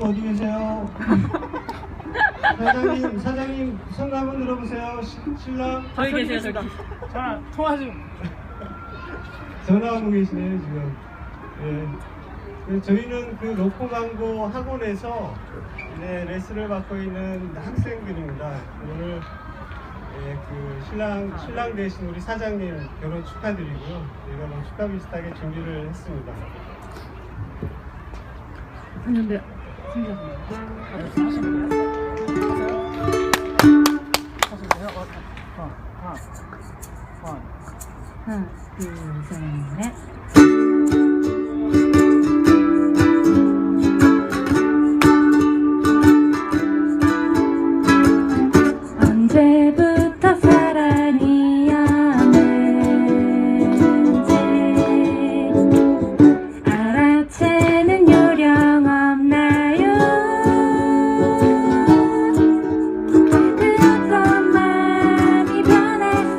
어디 계세요? 사장님 손 한번 들어보세요. 신랑 저기 계세요. 저기 통화 좀. 전화하고 계시네요 지금. 예. 저희는 그 로코망고 학원에서 레슨을 받고 있는 학생들입니다. 오늘 그 신랑 대신 우리 사장님 결혼 축하드리고요. 저희가 뭐 축하 비슷하게 준비를 했습니다. 근데 하나, 둘, 셋, 넷. 언제부터 사랑이었는지 알아채는 요령 없나요? 그 어떤 마음이 변해서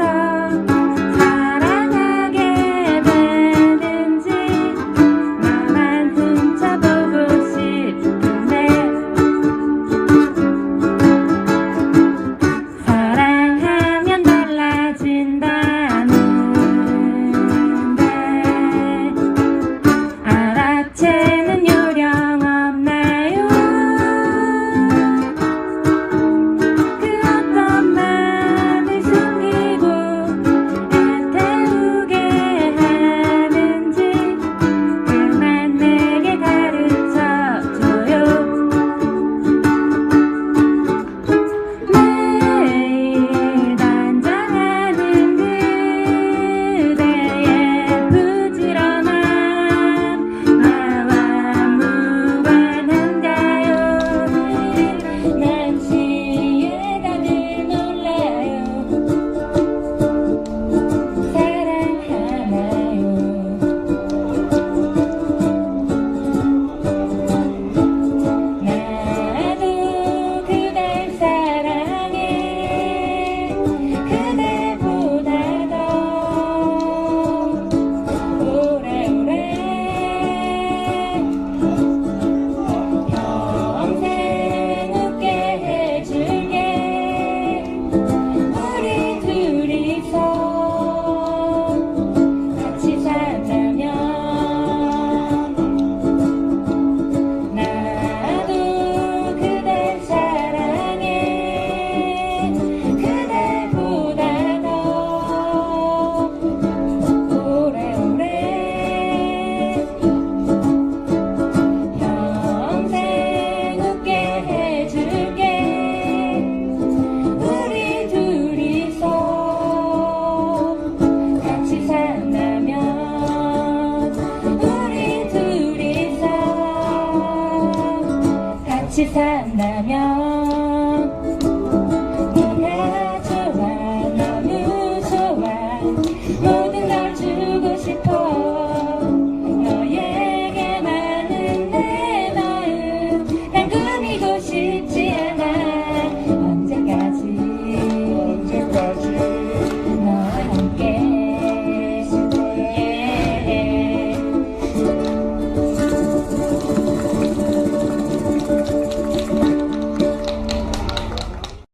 사랑하게 되는지 나만 훔쳐보고 싶은데 사랑하면 달라진다는데 알아채는 요령 없나요? 그 어떤 마음을 숨기고 애태우게 하는지 그만 내게 가르쳐줘요. 매일 단장하는 그대의 부지런함 나와 무관한가요? 난 시에 다들 놀라요. 사랑하나요? 나도 그댈 사랑해. 그대보다 더 오래오래 평생 웃게 해줄게. 우리 둘이서 같이 산다면 나도 그댈 사랑해. 그대보다 더 오래오래 평생 웃게 해줄게. 우리 둘이서 같이 산다면 우리 둘이서 같이 산다면